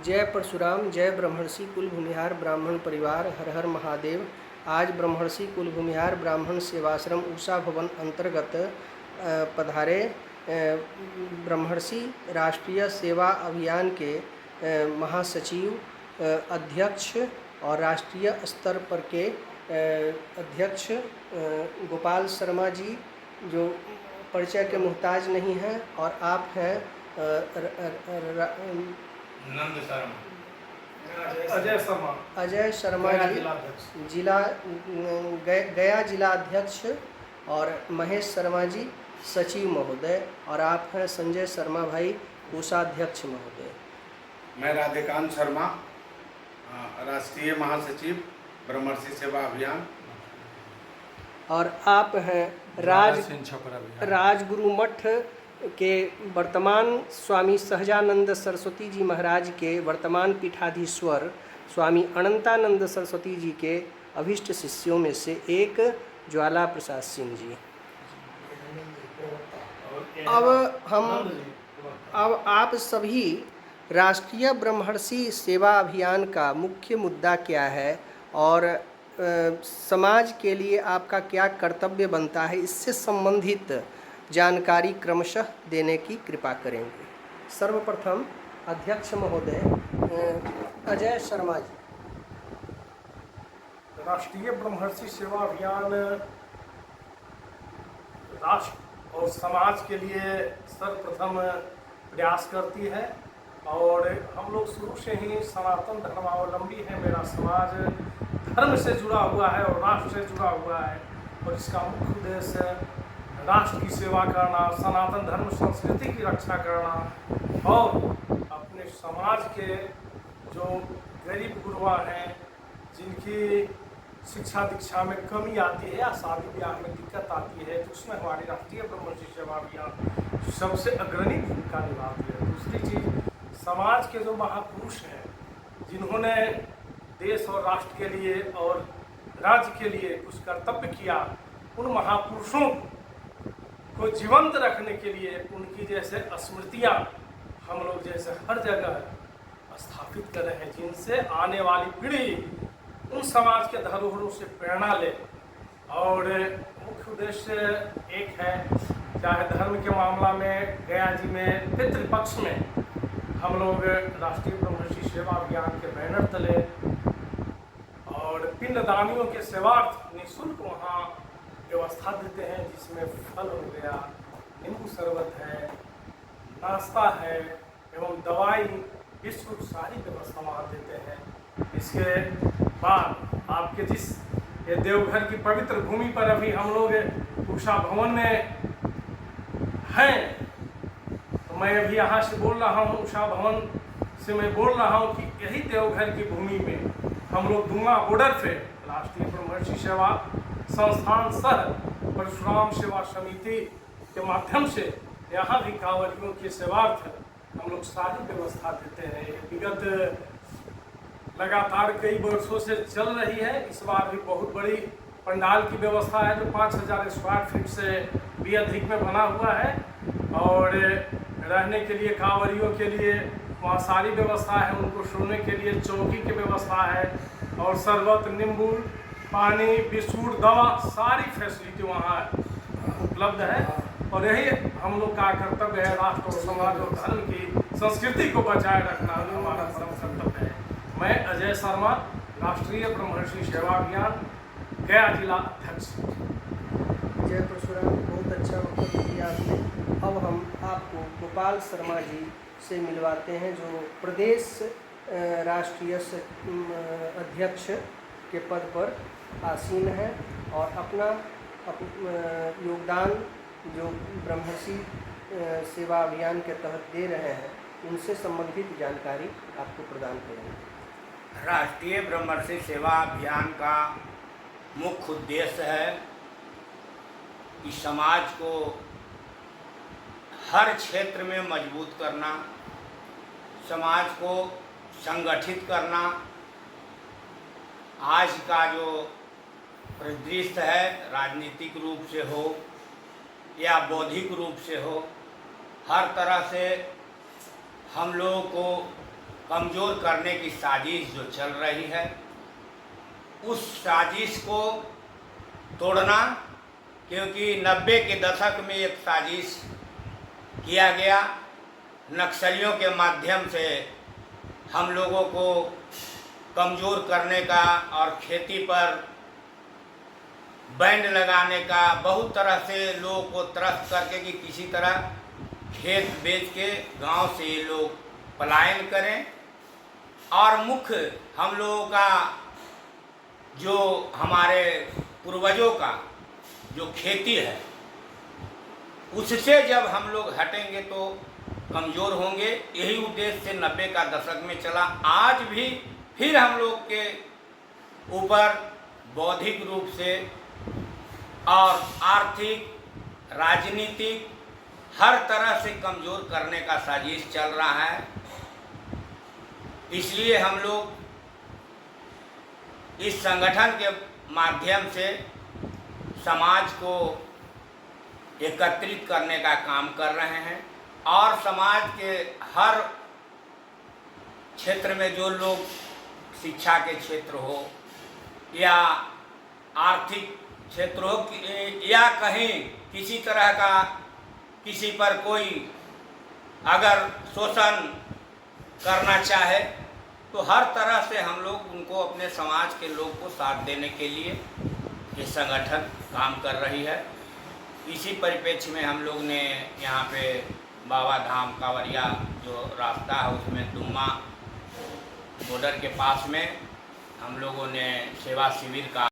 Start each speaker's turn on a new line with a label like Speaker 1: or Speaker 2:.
Speaker 1: जय परशुराम, जय ब्रह्मर्षि कुल भूमिहार ब्राह्मण परिवार, हर हर महादेव। आज ब्रह्मर्षि कुल भूमिहार ब्राह्मण सेवाश्रम उषा भवन अंतर्गत पधारे ब्रह्मर्षि राष्ट्रीय सेवा अभियान के महासचिव, अध्यक्ष और राष्ट्रीय स्तर पर के अध्यक्ष गोपाल शर्मा जी, जो परिचय के मुहताज नहीं हैं, और आप हैं अजय शर्मा जी, जिला गया जिला अध्यक्ष, और महेश शर्मा जी सचिव महोदय, और आप हैं संजय शर्मा भाई कोषाध्यक्ष महोदय।
Speaker 2: मैं राधेकांत शर्मा, राष्ट्रीय महासचिव ब्रह्मर्षि सेवा अभियान।
Speaker 1: और आप हैं राजगुरु मठ के वर्तमान स्वामी सहजानंद सरस्वती जी महाराज के वर्तमान पीठाधीश्वर स्वामी अनंतानंद सरस्वती जी के अभिष्ट शिष्यों में से एक ज्वाला प्रसाद सिंह जी। अब आप सभी राष्ट्रीय ब्रह्मर्षि सेवा अभियान का मुख्य मुद्दा क्या है और समाज के लिए आपका क्या कर्तव्य बनता है, इससे संबंधित जानकारी क्रमशः देने की कृपा करेंगे। सर्वप्रथम अध्यक्ष महोदय अजय शर्मा जी।
Speaker 3: राष्ट्रीय ब्रह्मर्षि सेवा अभियान राष्ट्र और समाज के लिए सर्वप्रथम प्रयास करती है, और हम लोग शुरू से ही सनातन धर्मावलंबी हैं। मेरा समाज धर्म से जुड़ा हुआ है और राष्ट्र से जुड़ा हुआ है, और इसका मुख्य उद्देश्य राष्ट्र की सेवा करना, सनातन धर्म संस्कृति की रक्षा करना, और अपने समाज के जो गरीब गुरबा हैं, जिनकी शिक्षा दीक्षा में कमी आती है या शादी ब्याह में दिक्कत आती है, तो उसमें हमारी राष्ट्रीय ब्रह्मर्षि सेवा अभियान सबसे अग्रणी भूमिका निभाती है। दूसरी चीज़, समाज के जो महापुरुष हैं, जिन्होंने देश और राष्ट्र के लिए और राज्य के लिए कुछ कर्तव्य किया, उन महापुरुषों को जीवंत रखने के लिए उनकी जैसे स्मृतियाँ हम लोग जैसे हर जगह स्थापित कर रहे हैं, जिनसे आने वाली पीढ़ी उन समाज के धरोहरों से प्रेरणा ले। और मुख्य उद्देश्य एक है, चाहे धर्म के मामला में गया जी में पितृपक्ष में हम लोग राष्ट्रीय ब्रह्मर्षि सेवा अभियान के बैनर तले और पिंडदानियों के सेवार्थ निःशुल्क वहाँ व्यवस्था देते हैं, जिसमें फल हो गया, नींबू शरबत है, नाश्ता है एवं दवाई, बिस्कुट, सारी व्यवस्था वहाँ देते हैं। इसके बाद आपके जिस ये देवघर की पवित्र भूमि पर अभी हम लोग उषा भवन में हैं, तो मैं अभी यहाँ से बोल रहा हूँ, उषा भवन से मैं बोल रहा हूँ कि यही देवघर की भूमि में हम लोग दुंगा बॉर्डर पे राष्ट्रीय ब्रह्मर्षि सेवा संस्थान सह परशुराम सेवा समिति के माध्यम से यहाँ भी कांवरियों के सेवार्थ हम लोग सारी व्यवस्था देते हैं। विगत लगातार कई वर्षों से चल रही है। इस बार भी बहुत बड़ी पंडाल की व्यवस्था है, जो 5000 स्क्वायर फीट से भी अधिक में बना हुआ है, और रहने के लिए कांवरियों के लिए वहाँ सारी व्यवस्था है। उनको सोने के लिए चौकी की व्यवस्था है, और शरबत, नींबू, पानी, बिस्कुट, दवा, सारी फैसिलिटी वहाँ उपलब्ध है। और यही हम लोग का कर्तव्य है, राष्ट्र और समाज और धर्म की संस्कृति को बचाए रखना हमारा परम कर्तव्य है। मैं अजय शर्मा, राष्ट्रीय ब्रह्मर्षि सेवा अभियान, गया जिला अध्यक्ष।
Speaker 1: जय परशुराम, बहुत अच्छा वक्तव्य दिया आपने। अब हम आपको गोपाल शर्मा जी से मिलवाते हैं, जो प्रदेश राष्ट्रीय अध्यक्ष के पद पर आसीन हैं और अपना योगदान जो ब्रह्मर्षि सेवा अभियान के तहत दे रहे हैं, उनसे संबंधित जानकारी आपको प्रदान करेंगे।
Speaker 4: राष्ट्रीय ब्रह्मर्षि सेवा अभियान का मुख्य उद्देश्य है कि समाज को हर क्षेत्र में मजबूत करना, समाज को संगठित करना। आज का जो परिदृश्य है, राजनीतिक रूप से हो या बौद्धिक रूप से हो, हर तरह से हम लोगों को कमज़ोर करने की साजिश जो चल रही है, उस साजिश को तोड़ना, क्योंकि 90 के दशक में एक साजिश किया गया, नक्सलियों के माध्यम से हम लोगों को कमज़ोर करने का और खेती पर बैंड लगाने का, बहुत तरह से लोगों को त्रस्त करके कि किसी तरह खेत बेच के गांव से ये लोग पलायन करें। और मुख्य हम लोगों का जो हमारे पूर्वजों का जो खेती है, उससे जब हम लोग हटेंगे तो कमज़ोर होंगे। यही उद्देश्य से 90 का दशक में चला। आज भी फिर हम लोग के ऊपर बौद्धिक रूप से और आर्थिक, राजनीतिक, हर तरह से कमज़ोर करने का साजिश चल रहा है। इसलिए हम लोग इस संगठन के माध्यम से समाज को एकत्रित करने का काम कर रहे हैं और समाज के हर क्षेत्र में जो लोग शिक्षा के क्षेत्र हो या आर्थिक क्षेत्र हो या कहीं किसी तरह का किसी पर कोई अगर शोषण करना चाहे तो हर तरह से हम लोग उनको, अपने समाज के लोग को साथ देने के लिए ये संगठन काम कर रही है। इसी परिप्रेक्ष्य में हम लोग ने यहाँ पे बाबा धाम कांवरिया जो रास्ता है उसमें दुम्मा बॉर्डर के पास में हम लोगों ने सेवा शिविर का